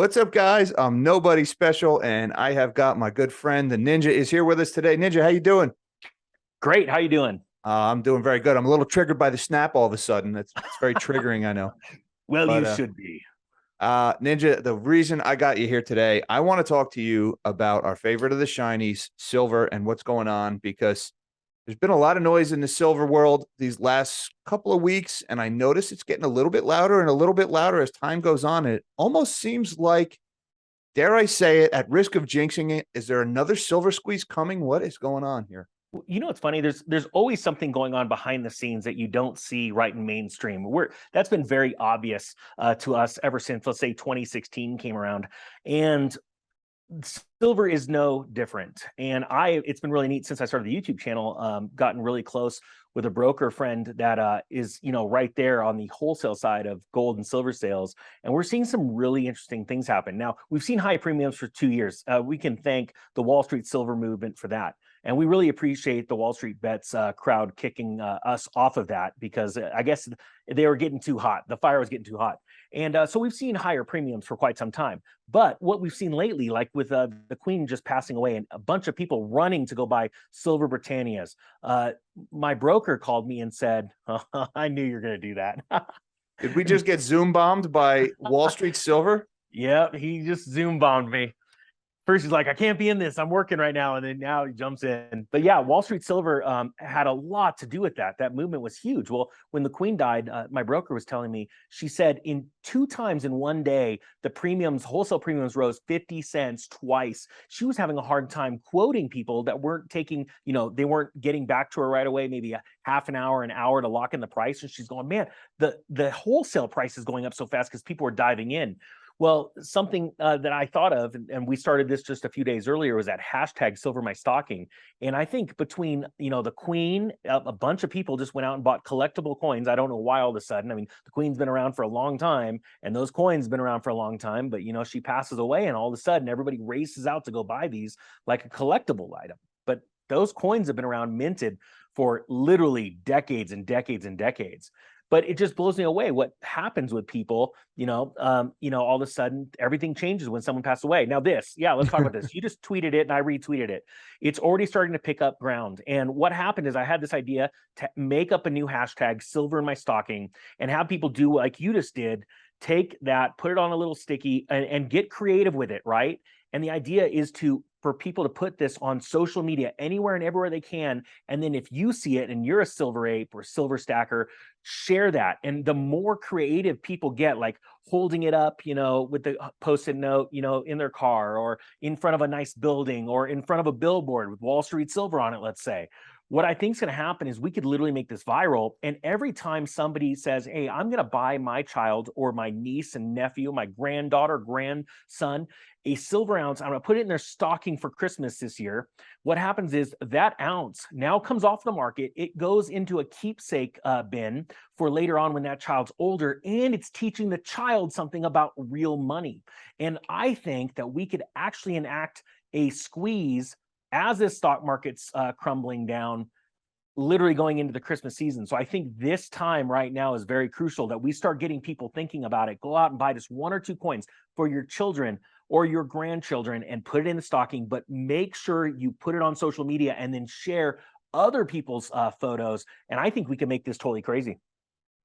What's up, guys? I'm nobody special, and I have got my good friend, the Ninja, is here with us today. Ninja, how you doing? Great. How you doing? I'm doing very good. I'm a little triggered by the snap all of a sudden. It's very triggering, I know. Well, But you should be. Ninja, the reason I got you here today, I want to talk to you about our favorite of the shinies, silver, and what's going on because there's been a lot of noise in the silver world these last couple of weeks, and I notice it's getting a little bit louder and a little bit louder as time goes on. And it almost seems like, dare I say it, at risk of jinxing it, is there another silver squeeze coming? What is going on here? You know, it's funny. There's always something going on behind the scenes that you don't see right in mainstream. That's been very obvious to us ever since, let's say, 2016 came around, and silver is no different. And it's been really neat since I started the YouTube channel. Gotten really close with a broker friend that is, right there on the wholesale side of gold and silver sales, and we're seeing some really interesting things happen. Now, we've seen high premiums for 2 years. We can thank the Wall Street silver movement for that. And we really appreciate the Wall Street Bets crowd kicking us off of that because I guess they were getting too hot. The fire was getting too hot. And so we've seen higher premiums for quite some time. But what we've seen lately, like with the Queen just passing away and a bunch of people running to go buy silver Britannias, my broker called me and said, oh, I knew you were going to do that. Did we just get Zoom bombed by Wall Street silver? Yeah, he just Zoom bombed me. First he's like, I can't be in this, I'm working right now, and then now he jumps in. But yeah, Wall Street silver had a lot to do with that movement was huge. Well, when the Queen died, my broker was telling me, she said in 2 times in one day the wholesale premiums rose 50 cents twice. She was having a hard time quoting people that weren't taking, they weren't getting back to her right away, maybe a half an hour to lock in the price. And she's going, man, the wholesale price is going up so fast because people are diving in. Well, something that I thought of, and we started this just a few days earlier, was that hashtag silver my stocking. And I think between, the Queen, a bunch of people just went out and bought collectible coins. I don't know why all of a sudden. I mean, the Queen's been around for a long time, and those coins been around for a long time, but, she passes away, and all of a sudden everybody races out to go buy these like a collectible item. But those coins have been around minted for literally decades and decades and decades. But it just blows me away what happens with people, all of a sudden everything changes when someone passes away. Now let's talk about this. You just tweeted it and I retweeted it. It's already starting to pick up ground. And what happened is I had this idea to make up a new hashtag, silver in my stocking, and have people do like you just did, take that, put it on a little sticky and get creative with it, right? And the idea is for people to put this on social media anywhere and everywhere they can. And then if you see it and you're a silver ape or silver stacker, share that. And the more creative people get, like holding it up, with the post-it note, in their car or in front of a nice building or in front of a billboard with Wall Street silver on it, let's say. What I think is going to happen is we could literally make this viral. And every time somebody says, hey, I'm going to buy my child or my niece and nephew, my granddaughter, grandson, a silver ounce, I'm going to put it in their stocking for Christmas this year. What happens is that ounce now comes off the market. It goes into a keepsake bin for later on when that child's older, and it's teaching the child something about real money. And I think that we could actually enact a squeeze as this stock market's crumbling down, literally going into the Christmas season. So I think this time right now is very crucial that we start getting people thinking about it. Go out and buy just 1 or 2 coins for your children or your grandchildren and put it in the stocking, but make sure you put it on social media and then share other people's photos. And I think we can make this totally crazy.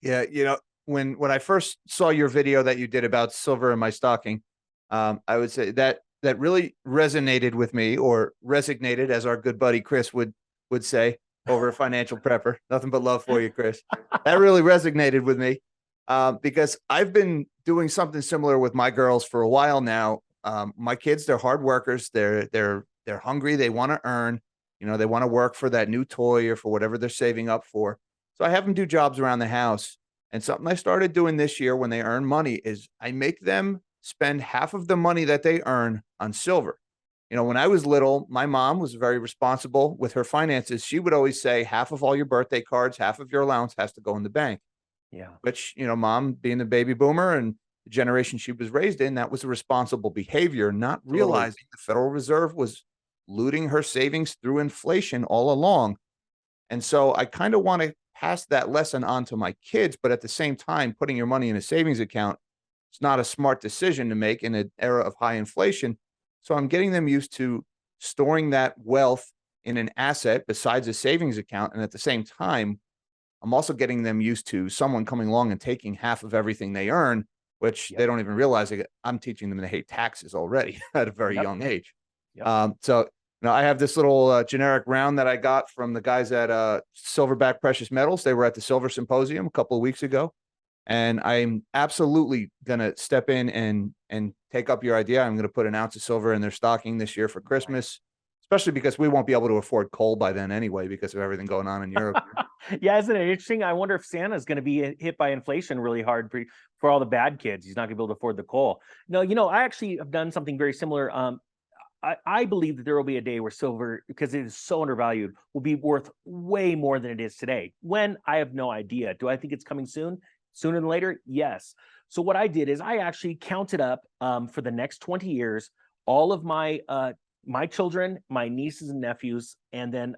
Yeah, when I first saw your video that you did about silver in my stocking, I would say that really resonated with me, or resignated, as our good buddy Chris would say over a financial prepper. Nothing but love for you, Chris. That really resonated with me because I've been doing something similar with my girls for a while now. My kids, they're hard workers. They're hungry. They want to earn. They want to work for that new toy or for whatever they're saving up for. So I have them do jobs around the house. And something I started doing this year when they earn money is I make them spend half of the money that they earn on silver. When I was little, my mom was very responsible with her finances. She would always say half of all your birthday cards, half of your allowance has to go in the bank. Yeah. Which, mom being the baby boomer and the generation she was raised in, that was a responsible behavior, not realizing the Federal Reserve was looting her savings through inflation all along. And so I kind of want to pass that lesson on to my kids, but at the same time, putting your money in a savings account it's not a smart decision to make in an era of high inflation. So I'm getting them used to storing that wealth in an asset besides a savings account. And at the same time, I'm also getting them used to someone coming along and taking half of everything they earn, which Yep. they don't even realize. I'm teaching them to hate taxes already at a very Yep. young age. Yep. So I have this little generic round that I got from the guys at Silverback Precious Metals. They were at the Silver Symposium a couple of weeks ago, and I'm absolutely gonna step in and take up your idea. I'm gonna put an ounce of silver in their stocking this year for Christmas, especially because we won't be able to afford coal by then anyway because of everything going on in Europe. Yeah, isn't it interesting? I wonder if Santa's going to be hit by inflation really hard for all the bad kids. He's not going to be able to afford the coal. No, I actually have done something very similar. I believe that there will be a day where silver, because it is so undervalued, will be worth way more than it is today. When? I have no idea. Do I think it's coming soon? Sooner than later? Yes. So what I did is I actually counted up for the next 20 years all of my children, my nieces and nephews, and then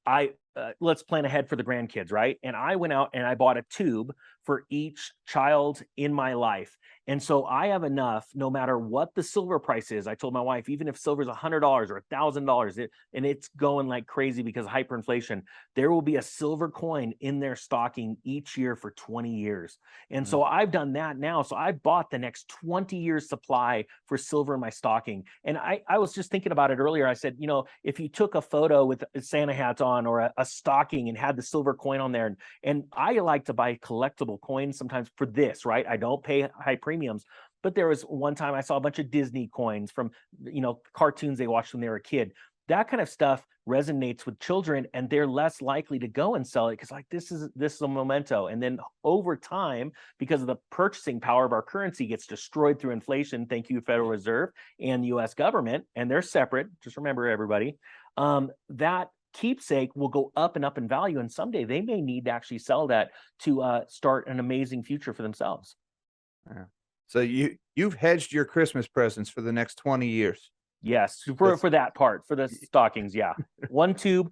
I let's plan ahead for the grandkids, right? And I went out and I bought a tube for each child in my life. And so I have enough no matter what the silver price is. I told my wife, even if silver is $100 or $1,000, and it's going like crazy because of hyperinflation, there will be a silver coin in their stocking each year for 20 years. And so I've done that now. So I bought the next 20 years supply for silver in my stocking. And I was just thinking about it earlier. I said, if you took a photo with Santa hats on or a stocking and had the silver coin on there, and I like to buy collectible coins sometimes for this, right? I don't pay high premiums. But there was one time I saw a bunch of Disney coins from, cartoons they watched when they were a kid. That kind of stuff resonates with children, and they're less likely to go and sell it because, like, this is a memento. And then over time, because of the purchasing power of our currency gets destroyed through inflation, thank you, Federal Reserve and the U.S. government, and they're separate. Just remember, everybody, that keepsake will go up and up in value, and someday they may need to actually sell that to start an amazing future for themselves. Yeah. So you've hedged your Christmas presents for the next 20 years. Yes, for that part, for the stockings, yeah. One tube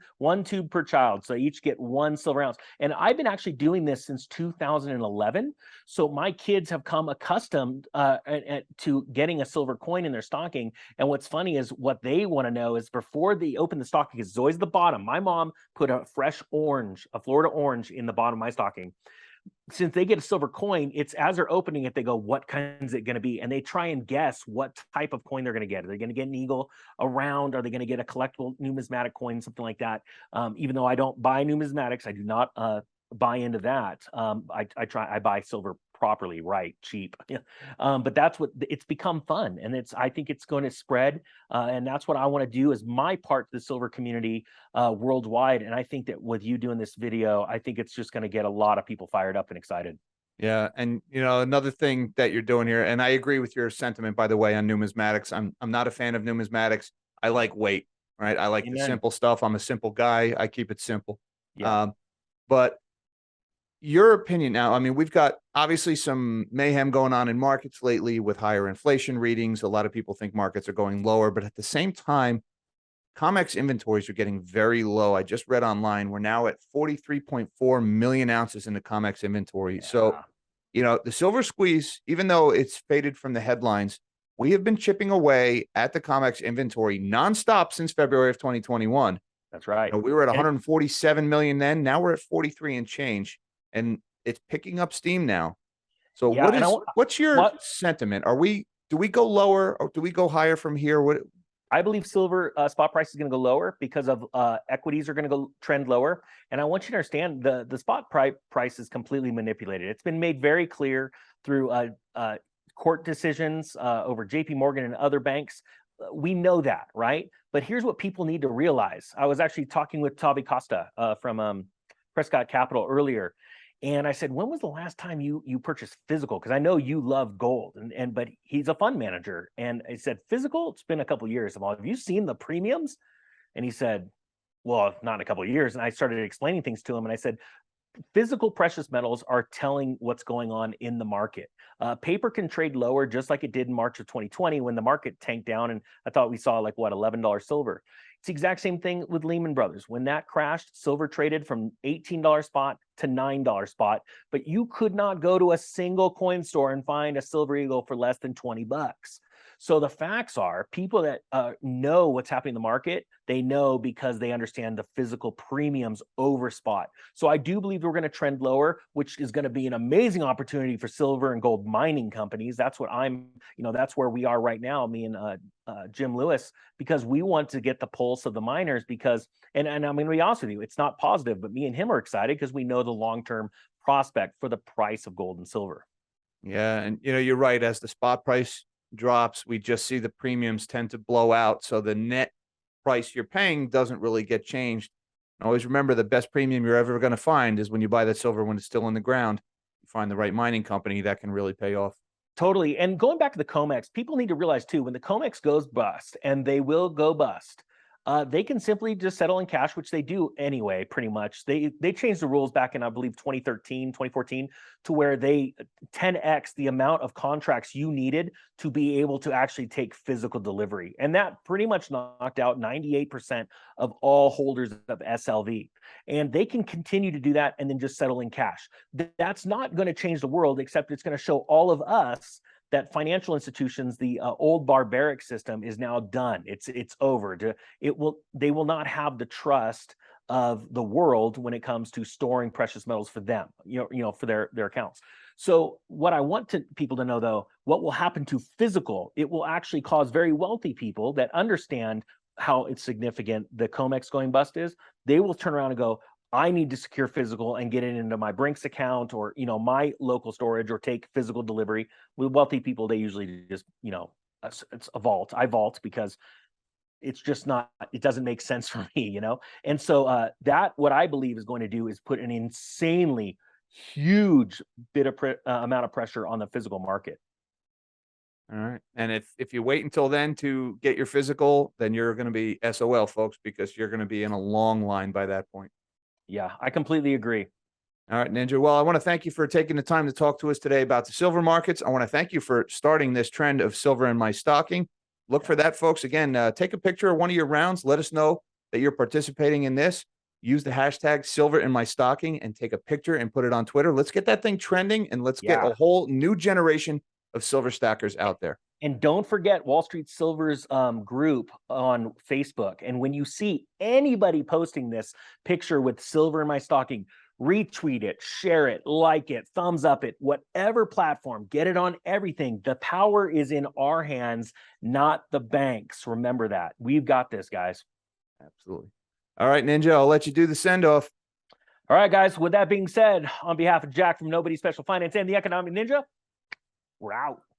per child. So each get one silver ounce. And I've been actually doing this since 2011. So my kids have come accustomed to getting a silver coin in their stocking. And what's funny is what they want to know is before they open the stocking, it's always the bottom. My mom put a fresh orange, a Florida orange, in the bottom of my stocking. Since they get a silver coin, it's as they're opening it, they go, what kind is it going to be? And they try and guess what type of coin they're going to get. Are they going to get an eagle, a round? Are they going to get a collectible numismatic coin, something like that? Even though I don't buy numismatics, I do not buy into that. I buy silver properly, right, cheap. But that's what it's become fun, and I think it's going to spread, and that's what I want to do as my part to the silver community worldwide. And I think that with you doing this video, I think it's just going to get a lot of people fired up and excited. Yeah, and another thing that you're doing here, and I agree with your sentiment, by the way, on numismatics. I'm not a fan of numismatics. I like weight, right? I like the Amen. simple stuff. I'm a simple guy. I keep it simple. Yeah. But your opinion now, I mean, we've got obviously some mayhem going on in markets lately with higher inflation readings. A lot of people think markets are going lower, but at the same time, Comex inventories are getting very low. I just read online, we're now at 43.4 million ounces in the Comex inventory. So, the silver squeeze, even though it's faded from the headlines, we have been chipping away at the Comex inventory nonstop since February of 2021. That's right. We were at 147 million then. Now we're at 43 and change, and it's picking up steam now. So what's your sentiment? Do we go lower or do we go higher from here? I believe silver spot price is going to go lower because of equities are going to go trend lower. And I want you to understand the spot price is completely manipulated. It's been made very clear through court decisions over JP Morgan and other banks. We know that, right? But here's what people need to realize. I was actually talking with Tavi Costa from Prescott Capital earlier. And I said, when was the last time you purchased physical? Because I know you love gold, but he's a fund manager. And I said, physical? It's been a couple of years. Well, have you seen the premiums? And he said, well, not in a couple of years. And I started explaining things to him. And I said, physical precious metals are telling what's going on in the market. Paper can trade lower just like it did in March of 2020 when the market tanked down, and I thought we saw like what, $11 silver. It's the exact same thing with Lehman Brothers. When that crashed, silver traded from $18 spot to $9 spot, but you could not go to a single coin store and find a silver eagle for less than 20 bucks. So the facts are, people that know what's happening in the market, they know because they understand the physical premiums over spot. So I do believe we're going to trend lower, which is going to be an amazing opportunity for silver and gold mining companies. That's what that's where we are right now, me and Jim Lewis, because we want to get the pulse of the miners because, and I'm going to be honest with you, it's not positive, but me and him are excited because we know the long-term prospect for the price of gold and silver. Yeah, and you're right. As the spot price drops, we just see the premiums tend to blow out. So the net price you're paying doesn't really get changed. And always remember, the best premium you're ever going to find is when you buy that silver when it's still in the ground. You find the right mining company that can really pay off. Totally. And going back to the Comex, people need to realize too, when the Comex goes bust, and they will go bust, they can simply just settle in cash, which they do anyway, pretty much. They changed the rules back in, I believe, 2013, 2014, to where they 10x the amount of contracts you needed to be able to actually take physical delivery. And that pretty much knocked out 98% of all holders of SLV. And they can continue to do that and then just settle in cash. That's not going to change the world, except it's going to show all of us that financial institutions, the old barbaric system, is now done. It's over. They will not have the trust of the world when it comes to storing precious metals for them, for their accounts. So what I want people to know, though, what will happen to physical, it will actually cause very wealthy people that understand how it's significant the Comex going bust is. They will turn around and go, I need to secure physical and get it into my Brinks account or, my local storage, or take physical delivery. With wealthy people, they usually just, it's a vault. I vault because it's just not, it doesn't make sense for me, And so that, what I believe is going to do is put an insanely huge bit of amount of pressure on the physical market. All right. And if you wait until then to get your physical, then you're going to be SOL, folks, because you're going to be in a long line by that point. Yeah, I completely agree. All right, Ninja. Well, I want to thank you for taking the time to talk to us today about the silver markets. I want to thank you for starting this trend of silver in my stocking. Look for that, folks. Again, take a picture of one of your rounds. Let us know that you're participating in this. Use the hashtag silver in my stocking and take a picture and put it on Twitter. Let's get that thing trending, and let's get a whole new generation of silver stackers out there. And don't forget Wall Street Silver's group on Facebook. And when you see anybody posting this picture with silver in my stocking, retweet it, share it, like it, thumbs up it, whatever platform, get it on everything. The power is in our hands, not the banks. Remember that. We've got this, guys. Absolutely. All right, Ninja, I'll let you do the send off. All right, guys. With that being said, on behalf of Jack from Nobody Special Finance and the Economic Ninja, we're out.